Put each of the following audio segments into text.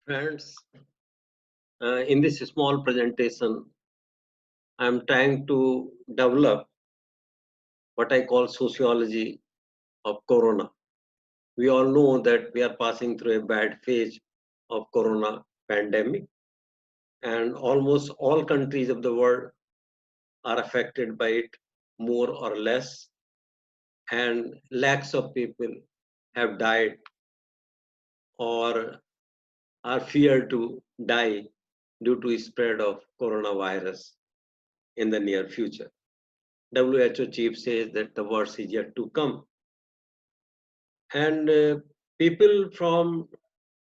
Friends, in this small presentation, I'm trying to develop what I call sociology of corona. We all know that we are passing through a bad phase of corona pandemic, and almost all countries of the world are affected by it more or less, and lakhs of people have died or are feared to die due to spread of coronavirus in the near future. WHO chief says that the worst is yet to come. And people from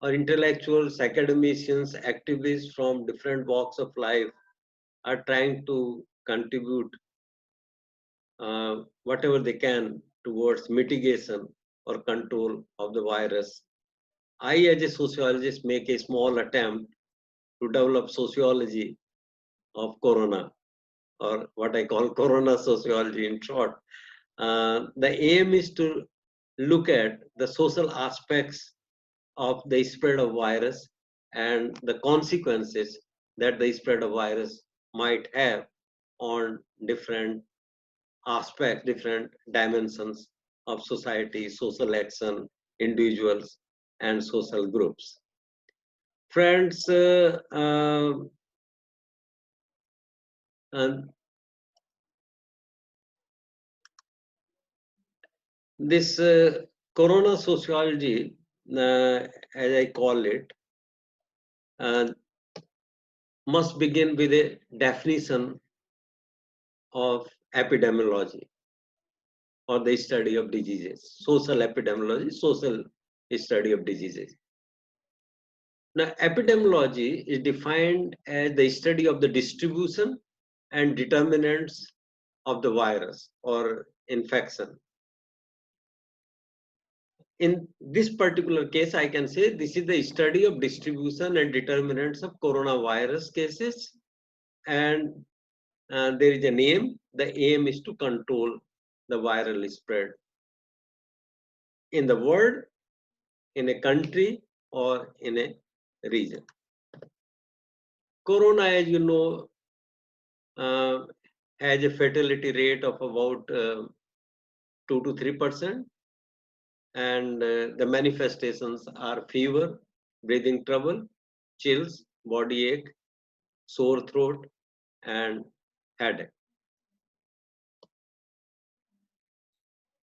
or intellectuals, academicians, activists from different walks of life are trying to contribute whatever they can towards mitigation or control of the virus. I, as a sociologist, make a small attempt to develop sociology of corona, or what I call corona sociology in short. The aim is to look at the social aspects of the spread of virus and the consequences that the spread of virus might have on different aspects, different dimensions of society, social action, individuals, and social groups. Friends, and this corona sociology, as I call it, uh, must begin with a definition of epidemiology or the study of diseases. Social epidemiology, social study of diseases. Now, epidemiology is defined as the study of the distribution and determinants of the virus or infection. In this particular case, I can say this is the study of distribution and determinants of coronavirus cases, and there is a name. The aim is to control the viral spread in the world, in a country, or in a region. Corona, as you know, uh, has a fatality rate of about 2 to 3%, and the manifestations are fever, breathing trouble, chills, body ache, sore throat, and headache.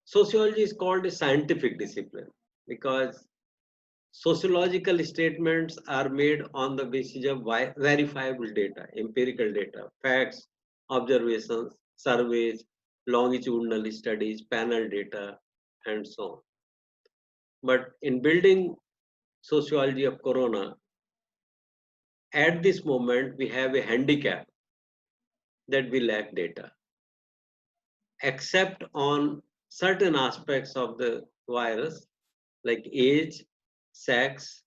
Sociology is called a scientific discipline because sociological statements are made on the basis of verifiable data, empirical data, facts, observations, surveys, longitudinal studies, panel data, and so on. But in building sociology of corona, at this moment, we have a handicap that we lack data, except on certain aspects of the virus like age, sex,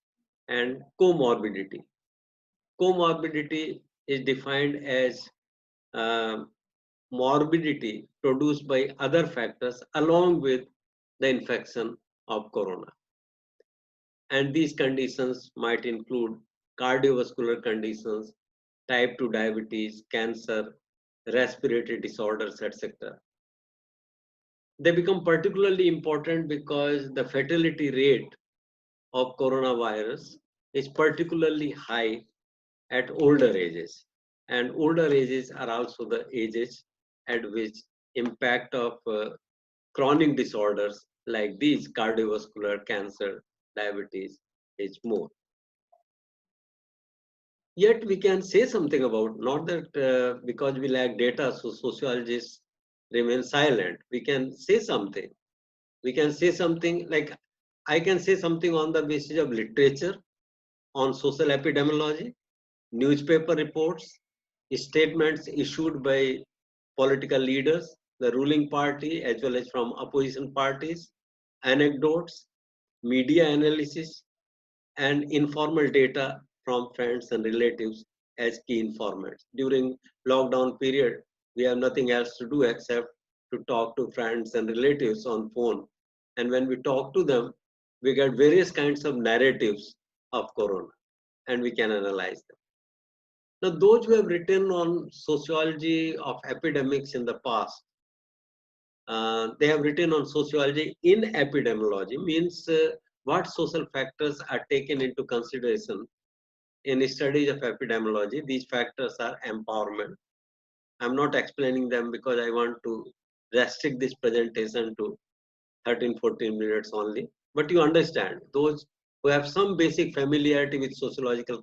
and comorbidity. Comorbidity is defined as uh, morbidity produced by other factors along with the infection of corona. And these conditions might include cardiovascular conditions, type 2 diabetes, cancer, respiratory disorders, etc. They become particularly important because the fatality rate of coronavirus is particularly high at older ages, and older ages are also the ages at which impact of chronic disorders like these cardiovascular, cancer, diabetes is more. Yet we can say something about, not that because we lack data so sociologists remain silent. We can say something. We can say something like, I can say something on the basis of literature on social epidemiology, newspaper reports, statements issued by political leaders, the ruling party as well as from opposition parties, anecdotes, media analysis, and informal data from friends and relatives as key informants. During lockdown period, we have nothing else to do except to talk to friends and relatives on phone. And when we talk to them, we get various kinds of narratives of corona. and we can analyze them. Now, those who have written on sociology of epidemics in the past, they have written on sociology in epidemiology, means what social factors are taken into consideration in studies of epidemiology. These factors are empowerment. I'm not explaining them because I want to restrict this presentation to 13-14 minutes only. But you understand, those who have some basic familiarity with sociological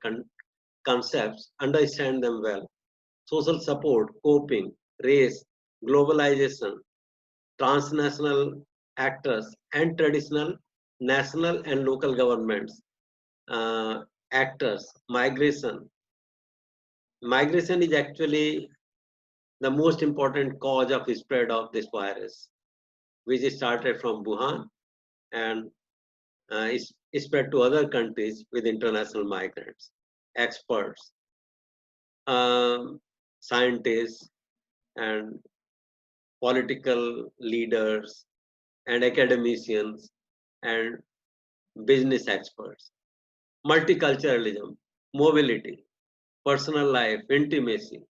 concepts understand them well. Social support, coping, race, globalization, transnational actors, and traditional national and local governments uh, actors. Migration is actually the most important cause of spread of this virus, which started from Wuhan and is spread to other countries with international migrants, experts, um, scientists, and political leaders, and academicians, and business experts. Multiculturalism, mobility, personal life, intimacy,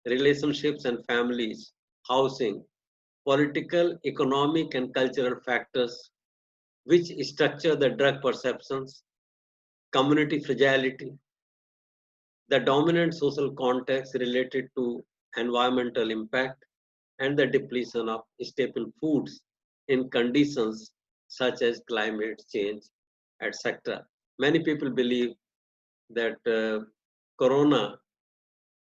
relationships and families, housing, political, economic, and cultural factors which structure the drug perceptions, community fragility, the dominant social context related to environmental impact, and the depletion of staple foods in conditions such as climate change, etc. Many people believe that corona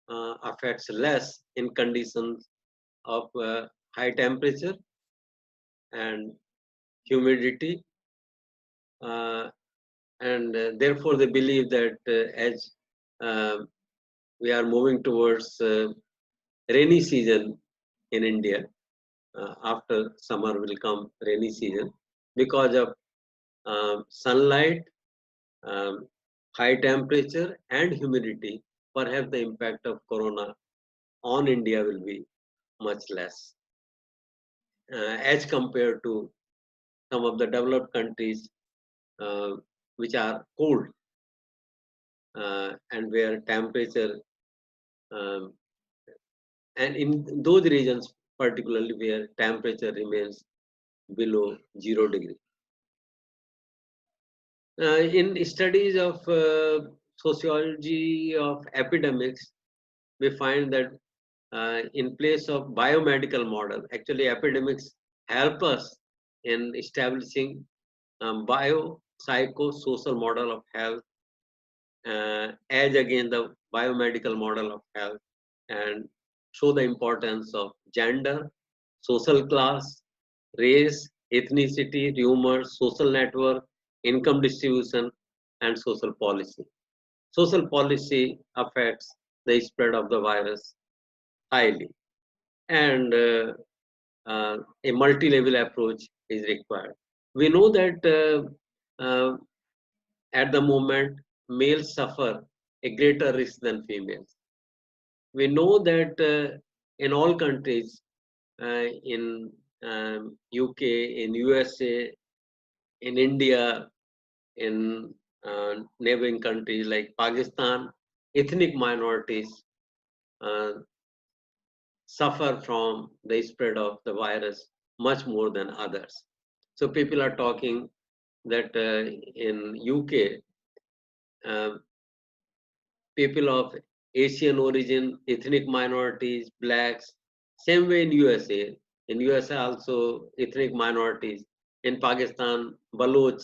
affects less in conditions of high temperature and humidity, uh, and therefore they believe that as uh, we are moving towards rainy season in India, after summer will come rainy season, because of sunlight, um, high temperature and humidity, perhaps the impact of corona on India will be much less as compared to some of the developed countries uh, which are cold and where temperature um, and in those regions particularly where temperature remains below 0 degree. In studies of sociology of epidemics, we find that in place of biomedical model, actually epidemics help us in establishing biopsychosocial model of health as against the biomedical model of health, and show the importance of gender, social class, race, ethnicity, humor, social network, income distribution, and social policy. Social policy affects the spread of the virus highly, and a multi-level approach is required. We know that at the moment, males suffer a greater risk than females. We know that in all countries, in UK, in USA, in India, in neighboring countries like Pakistan, ethnic minorities uh, suffer from the spread of the virus much more than others. So people are talking that in UK, uh, people of Asian origin, ethnic minorities, blacks, same way in USA. In USA also ethnic minorities. In Pakistan, Baloch,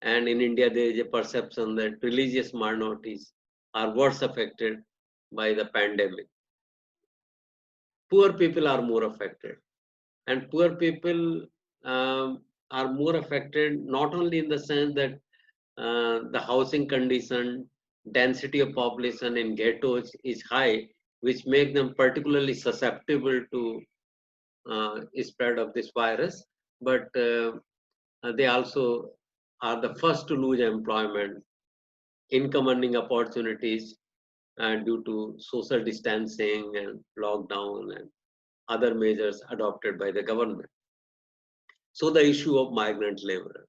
and in India there is a perception that religious minorities are worse affected by the pandemic. Poor people are more affected, and poor people are more affected not only in the sense that the housing condition, density of population in ghettos is high, which make them particularly susceptible to spread of this virus, but they also are the first to lose employment, income earning opportunities due to social distancing and lockdown and other measures adopted by the government. So the issue of migrant labor.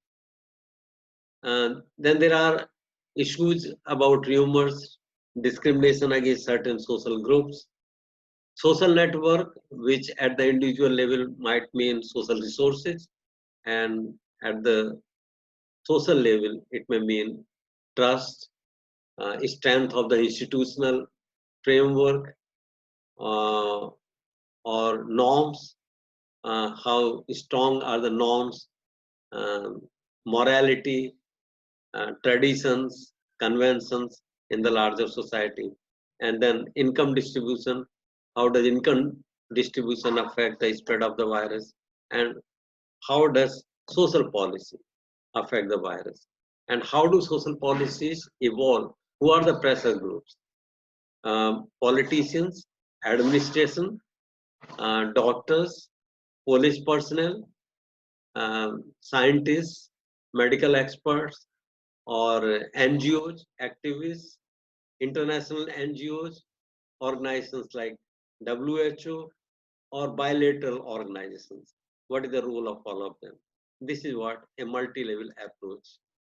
Then there are issues about rumors, discrimination against certain social groups, social network, which at the individual level might mean social resources, and at the social level, it may mean trust, strength of the institutional framework, uh, or norms, how strong are the norms, morality, traditions, conventions in the larger society. And then income distribution, how does income distribution affect the spread of the virus? And how does social policy affect the virus? And how do social policies evolve? Who are the pressure groups? Politicians, administration, doctors, police personnel, scientists, medical experts, or NGOs, activists, international NGOs, organizations like WHO, or bilateral organizations. What is the role of all of them? This is what a multi-level approach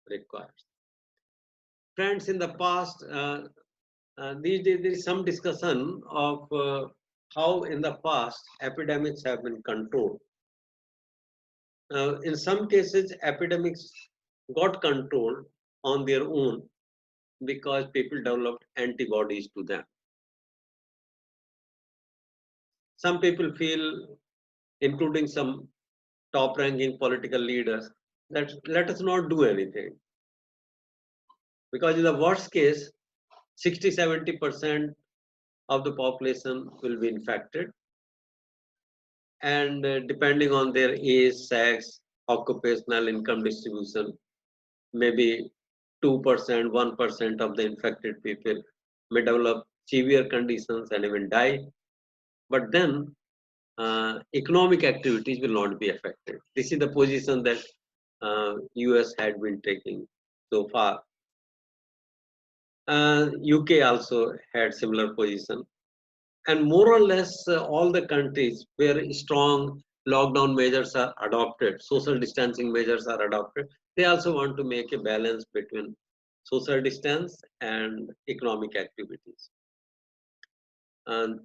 requires. Friends, in the past, these days there is some discussion of how in the past epidemics have been controlled. In some cases, epidemics got controlled on their own because people developed antibodies to them. Some people feel, including some top ranking political leaders, that let us not do anything. Because in the worst case, 60-70% of the population will be infected. And depending on their age, sex, occupational income distribution, maybe 2%, 1% of the infected people may develop severe conditions and even die. But then economic activities will not be affected. This is the position that US had been taking so far. UK also had similar position. And more or less all the countries where strong lockdown measures are adopted, social distancing measures are adopted, they also want to make a balance between social distance and economic activities. And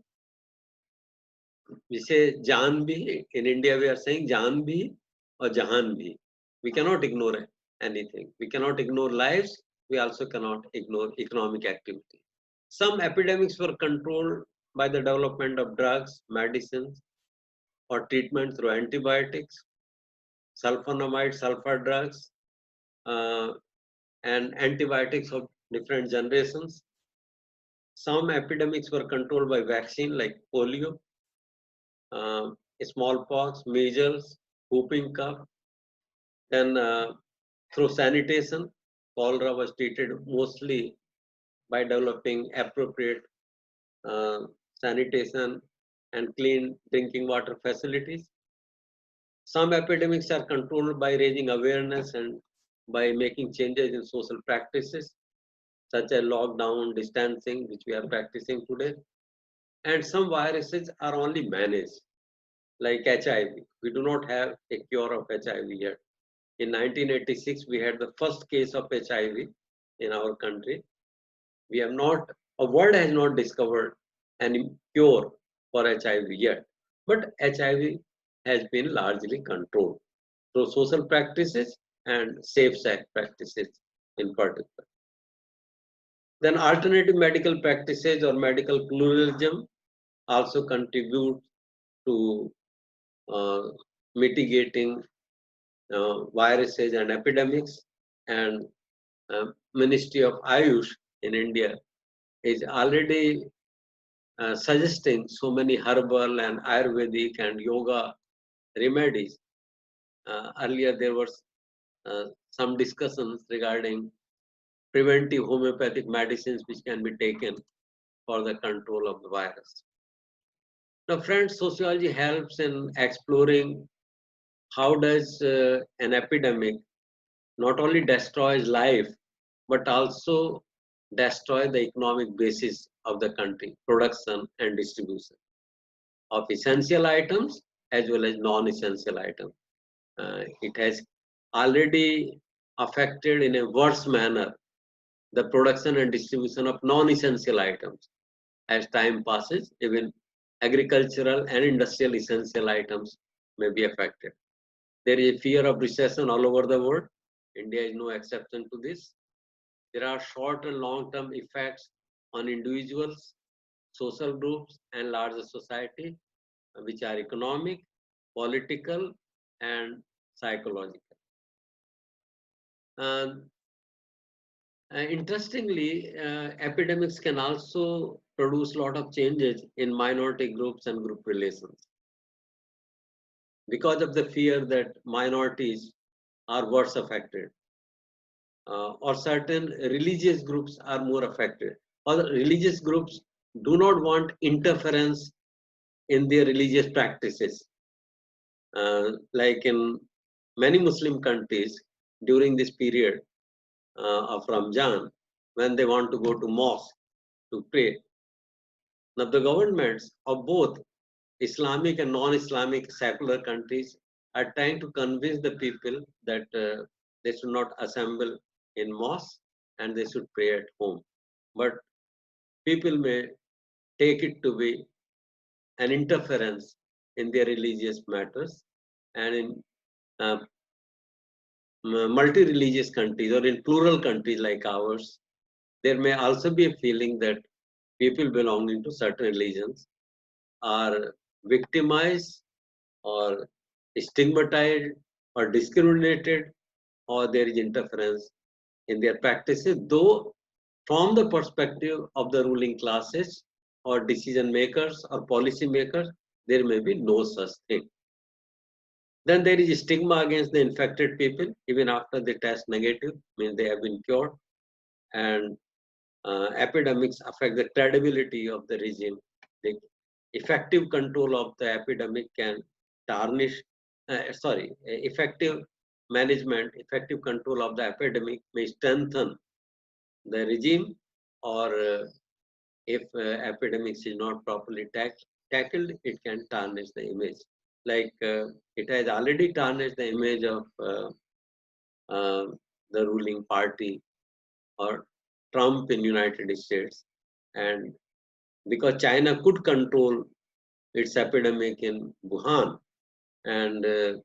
we say Jaan bhi, in India we are saying Jaan bhi or Jahan bhi. We cannot ignore anything. We cannot ignore lives. We also cannot ignore economic activity. Some epidemics were controlled by the development of drugs, medicines, or treatment through antibiotics, sulfonamide, sulfur drugs, uh, and antibiotics of different generations. Some epidemics were controlled by vaccine like polio, smallpox, measles, whooping cough. Then through sanitation, cholera was treated mostly by developing appropriate uh, sanitation and clean drinking water facilities. Some epidemics are controlled by raising awareness and by making changes in social practices, such as lockdown, distancing, which we are practicing today. And some viruses are only managed, like HIV. We do not have a cure of HIV yet. In 1986, we had the first case of HIV in our country. We have not, a world has not discovered any cure for HIV yet, but HIV has been largely controlled through social practices and safe sex practices in particular. Then alternative medical practices or medical pluralism also contribute to uh, mitigating viruses and epidemics. And Ministry of Ayush in India is already suggesting so many herbal and Ayurvedic and yoga remedies. Earlier there was some discussions regarding preventive homeopathic medicines which can be taken for the control of the virus. Now, friends, sociology helps in exploring how does an epidemic not only destroys life, but also destroy the economic basis of the country, production and distribution of essential items as well as non-essential items. It has already affected in a worse manner the production and distribution of non-essential items. As time passes, even agricultural and industrial essential items may be affected. There is a fear of recession all over the world. India is no exception to this. There are short and long-term effects on individuals, social groups, and larger society, which are economic, political, and psychological. And interestingly, epidemics can also produce a lot of changes in minority groups and group relations because of the fear that minorities are worse affected, or certain religious groups are more affected, or the religious groups do not want interference in their religious practices. Like in many Muslim countries during this period of Ramjan, when they want to go to mosque to pray. Now the governments of both Islamic and non-Islamic secular countries are trying to convince the people that they should not assemble in mosques and they should pray at home. But people may take it to be an interference in their religious matters, and in uh, multi-religious countries or in plural countries like ours, there may also be a feeling that people belonging to certain religions are victimized or stigmatized or discriminated, or there is interference in their practices, though from the perspective of the ruling classes or decision makers or policy makers, there may be no such thing. Then there is stigma against the infected people even after they test negative, means they have been cured. And epidemics affect the credibility of the regime. The effective control of the epidemic can tarnish, effective management, effective control of the epidemic may strengthen the regime, or if epidemics is not properly tackled, it can tarnish the image. Like it has already tarnished the image of uh, the ruling party or Trump in United States. And because China could control its epidemic in Wuhan, and there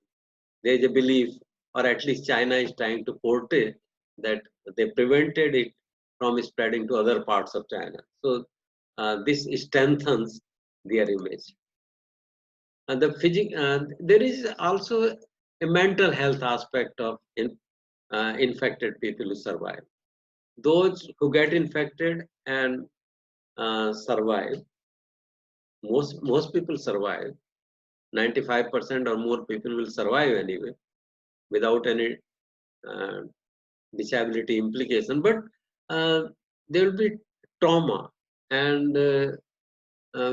is a belief, or at least China is trying to portray that they prevented it from spreading to other parts of China. So this strengthens their image. And there is also a mental health aspect of infected people who survive. Those who get infected and survive, most people survive. 95% or more people will survive anyway without any uh, disability implication. But there will be trauma, and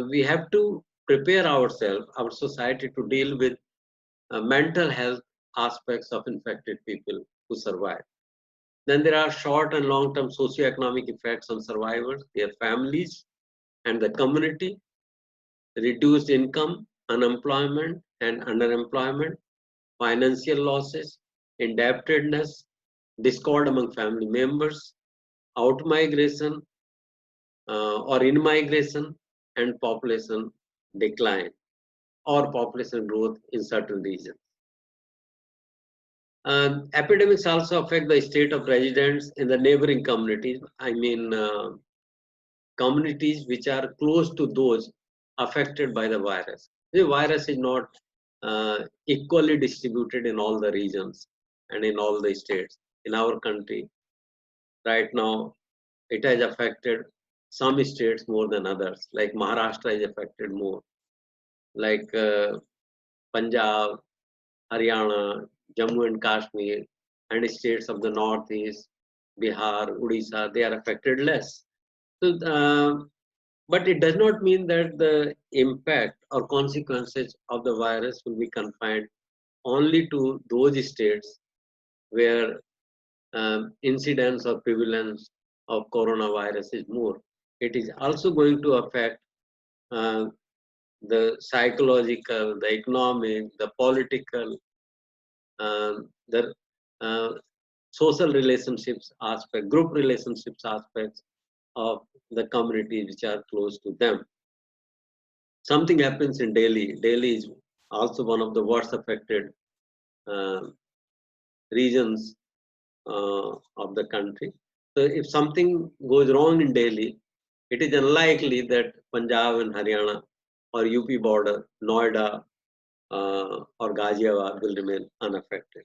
we have to prepare ourselves, our society, to deal with mental health aspects of infected people who survive. Then there are short and long-term socioeconomic effects on survivors, their families, and the community. Reduced income, unemployment and underemployment, financial losses, indebtedness, discord among family members, outmigration or in-migration, and population decline or population growth in certain regions. Epidemics also affect the state of residents in the neighboring communities. I mean, communities which are close to those affected by the virus. The virus is not equally distributed in all the regions and in all the states. In our country, right now, it has affected some states more than others. Like Maharashtra is affected more. Like Punjab, Haryana, Jammu and Kashmir, and states of the Northeast, Bihar, Odisha, they are affected less. So, but it does not mean that the impact or consequences of the virus will be confined only to those states where incidence or prevalence of coronavirus is more. It is also going to affect uh, the psychological, the economic, the political, the uh, social relationships aspect, group relationships aspects of the community which are close to them. Something happens in Delhi. Delhi is also one of the worst affected uh, regions of the country. So if something goes wrong in Delhi, it is unlikely that Punjab and Haryana or UP border, Noida or Ghaziabad will remain unaffected.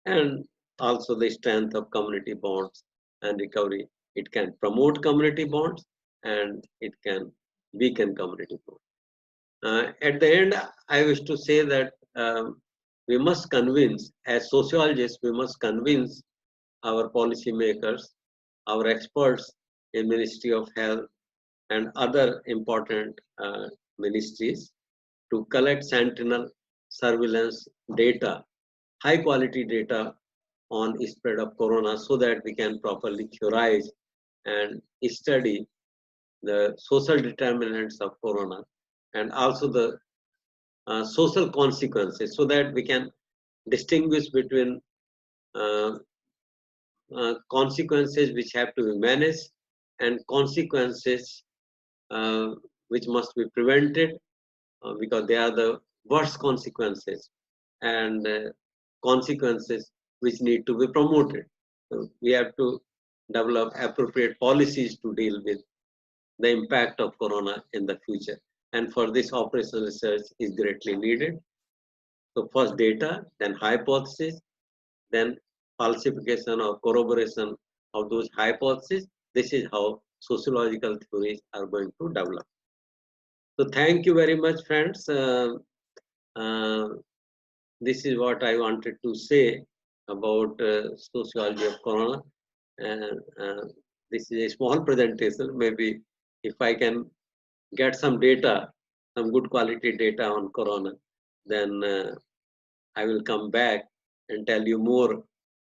And also the strength of community bonds and recovery. It can promote community bonds and it can weaken community bonds. At the end, I wish to say that we must convince, as sociologists, we must convince our policymakers, our experts in Ministry of Health and other important ministries to collect sentinel surveillance data, high quality data on spread of corona so that we can properly theorize and study the social determinants of corona and also the social consequences so that we can distinguish between uh, consequences which have to be managed and consequences uh, which must be prevented because they are the worst consequences and consequences which need to be promoted. So we have to develop appropriate policies to deal with the impact of corona in the future. And for this, operational research is greatly needed. So first data, then hypothesis, then falsification or corroboration of those hypotheses. This is how sociological theories are going to develop. So thank you very much, friends. Uh, this is what I wanted to say about sociology of corona. And this is a small presentation. Maybe if I can get some data, some good quality data on corona, then I will come back and tell you more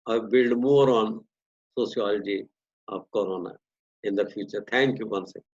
or build more on sociology of corona in the future. Thank you once again.